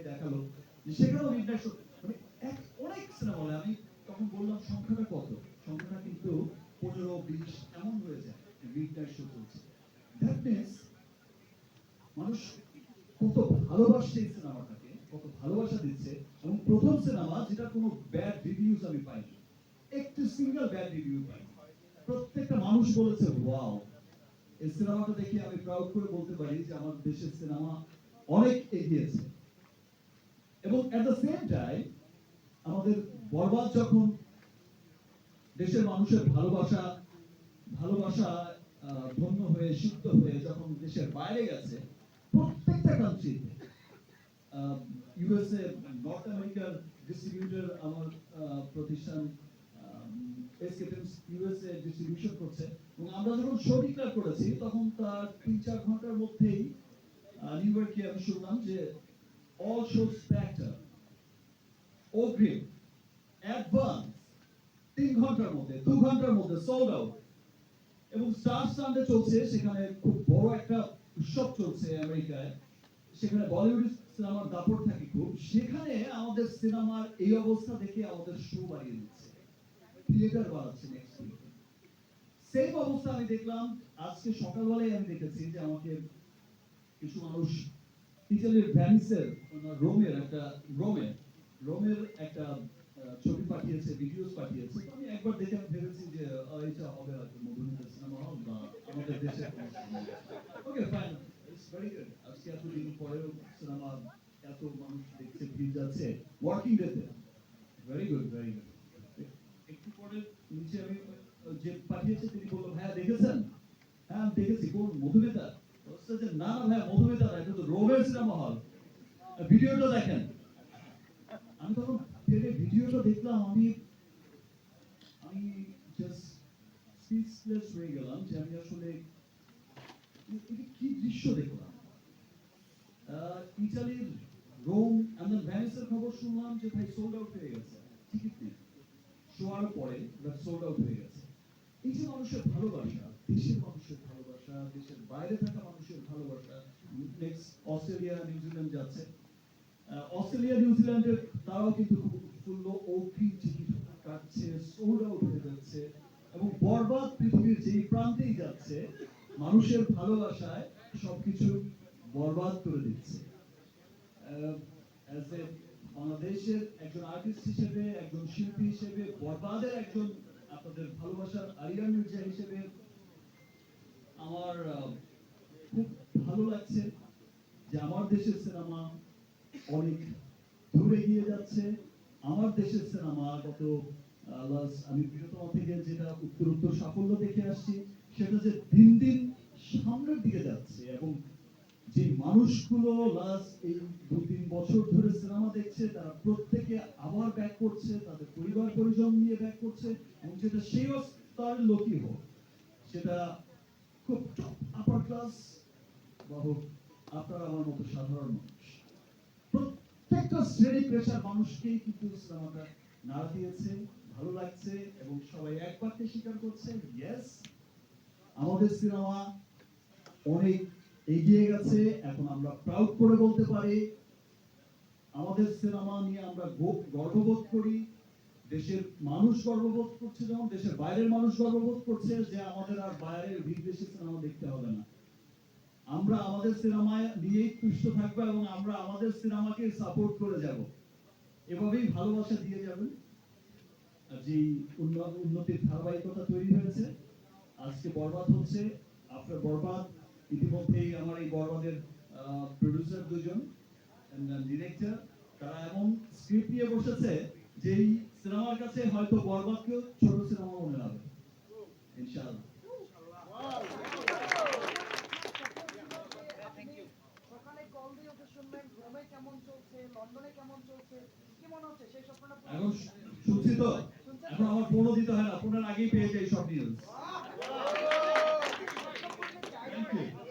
দেখালো সেখানেও midnight show মানে অনেক সিনেমা হলে আমি তখন বললাম সংখ্যাটা কত, সংখ্যাটা কিন্তু 15-20 এমন হয়ে যায় মিডনাইট শো চলছে। দ্যাট মিনস মানুষ কত ভালোবাসছে এই সিনেমাটাকে, কত ভালোবাসা দিচ্ছে। এবং প্রথম সিনেমা যেটা কোনো ব্যাড রিভিউজ আমি পাইনি, একটি সিঙ্গেল ব্যাড রিভিউ পাইনি। প্রত্যেকটা মানুষ বলেছে ওয়াও। এই সিনেমাটা দেখে আমি প্রাউড করে বলতে পারি যে আমার দেশের সিনেমা অনেক এগিয়েছে। এবং এট দ্য সেম টাইম আমাদের বরবাদ যখন দেশের মানুষের ভালোবাসা ভালোবাসা ধন্য হয়ে সিদ্ধ হয়ে যখন দেশের বাইরে গেছে, প্রত্যেকটা কান্ট্রিতে ইউএসএ, নর্থ আমেরিকার ডিস্ট্রিবিউটর আমার প্রতিষ্ঠান এসকে ফিল্মস ইউএসএ ডিস্ট্রিবিউশন করছে। এবং আমরা যখন শো ডিক্লেয়ার করেছি তখন তার 3-4 ঘন্টার মধ্যেই নিউ ইয়র্কে আমি শুনলাম যে all shows packed up, অগ্রিম অ্যাডভান্স 3 ঘন্টার মধ্যে 2 ঘন্টার মধ্যে সোল্ড আউট। এবং স্টার সানডে চলছে, সেখানে খুব বড় একটা উৎসব চলছে আমেরিকায়, সেখানে বলিউড সিনেমার দাপট থাকে খুব, সেখানে আমাদের সিনেমার এই অবস্থা দেখে আমাদের শো বাড়িয়ে দিচ্ছে, থিয়েটার বাড়াচ্ছে নেক্সট উইক। সেম অবস্থা আমি দেখলাম আজকে সকালবেলায়। আমি দেখেছি যে আমাকে কিছু মানুষ ইতালির ভ্যানিসের রোমের একটা ছবি পাঠিয়েছে, ভিডিওস পাঠিয়েছে। আমি একবার দেখে ভেবেছি যে এটা হবে হয়তো মধুমিতা সিনেমা হল বা আমাদের দেশের কোনো cinema. Okay fine, it's very good. আজকে এতদিন পরেও সিনেমা এত মানুষ দেখছে, ভিড় যাচ্ছে ওয়ার্কিং ডেতে। Very good, very good. একটু পরে নিচে আমি যে পাঠিয়েছে তিনি বললো ভাইয়া দেখেছেন? হ্যাঁ আমি দেখেছি। কোন মধুমিতা? বলছে না না ভাইয়া মধুমিতা না, এটা তো রোমের সিনেমা হল, ভিডিওটা দেখেন। আমি তখন ভিডিওটা দেখলাম, আমি আমি জাস্ট স্পিচলেস হয়ে গেলাম যে আমি আসলে এটা কি দৃশ্য দেখলাম। ইতালির রোম এন্ড দেন ভ্যানিসের খবর শুনলাম যে ভাই সোল্ড আউট হয়ে গেছে, টিকিট নেই। শোয়ার পরে সোল্ড আউট হয়ে গেছে। এই যে মানুষের ভালোবাসা, দেশের মানুষের ভালোবাসা, দেশের বাইরে থাকা মানুষের ভালোবাসা। নেক্সট অস্ট্রেলিয়া নিউজিল্যান্ড যাচ্ছে। অস্ট্রেলিয়া নিউজিল্যান্ডের তারাও কিন্তু খুব উৎফুল্ল, অগ্রিম টিকিট কাটছে, সোল্ড আউট হয়ে যাচ্ছে। এবং বরবাদ পৃথিবীর যেই প্রান্তেই যাচ্ছে মানুষের ভালোবাসায় সবকিছু বরবাদ করে দিচ্ছে। অ্যাজ এ বাংলাদেশের একজন আর্টিস্ট হিসেবে, একজন শিল্পী হিসেবে, বরবাদের একজন আপনাদের ভালোবাসার আরিয়ান মির্জা হিসেবে আমার খুব ভালো লাগছে যে আমার দেশের সিনেমা অনেক দূরে এগিয়ে যাচ্ছে। আমার দেশের সিনেমা গত আমি বৃহত্তম থেকে যেটা উত্তর সাফল্য দেখে আসছি, সেটা যে দিন দিন সামনের দিকে যাচ্ছে। এবং যে মানুষগুলো লাস্ট এই 2-3 বছর ধরে সিনেমা দেখছে তারা প্রত্যেকে আবার ব্যাক করছে, তাদের পরিবার পরিজন নিয়ে ব্যাক করছে। এবং যেটা সেই স্তরের লোকই হোক, সেটা খুব টপ আপার ক্লাস বা হোক আপনার আমার মতো সাধারণ মানুষ, প্রত্যেকটা শ্রেণী পেশার মানুষকেই কিন্তু সিনেমাটা নাড়া দিয়েছে, ভালো লাগছে। এবং সবাই এক বাক্যে স্বীকার করছে ইয়েস, আমাদের সিনেমা অনেক এগিয়ে গেছে। এখন আমরা প্রাউড করে বলতে পারি আমাদের সিনেমা নিয়ে আমরা গর্ববোধ করি। দেশের মানুষ গর্ববোধ করছে, যেমন দেশের বাইরের মানুষ গর্ববোধ করছে যে আমাদের আর বাইরের বিদেশি সিনেমা দেখতে হবে না। আমরা আমাদের সিনেমায় নিয়েই তুষ্ট থাকবো এবং আমরা আমাদের সিনেমাকে সাপোর্ট করে যাব। এভাবেই ভালোবাসা দিয়ে যাবেন। যে উন্নতির ধারাবাহিকতা তৈরি হয়েছে। আজকে বরবাদ হচ্ছে, আপনার বরবাদ ইতিমধ্যেই আমার এই বরবাদের প্রোডিউসার দুজন ডিরেক্টর, তারা এমন স্ক্রিপ্ট নিয়ে বসেছে যে এই সিনেমার কাছে হয়তো বরবাদকেও ছোট সিনেমা মনে হবে ইনশাআল্লাহ। এখন শুনছি তো, এখন আমার ফোনও দিতে হয় না, ফোনের আগেই পেয়ে যাই সব নিউজ। Thank you.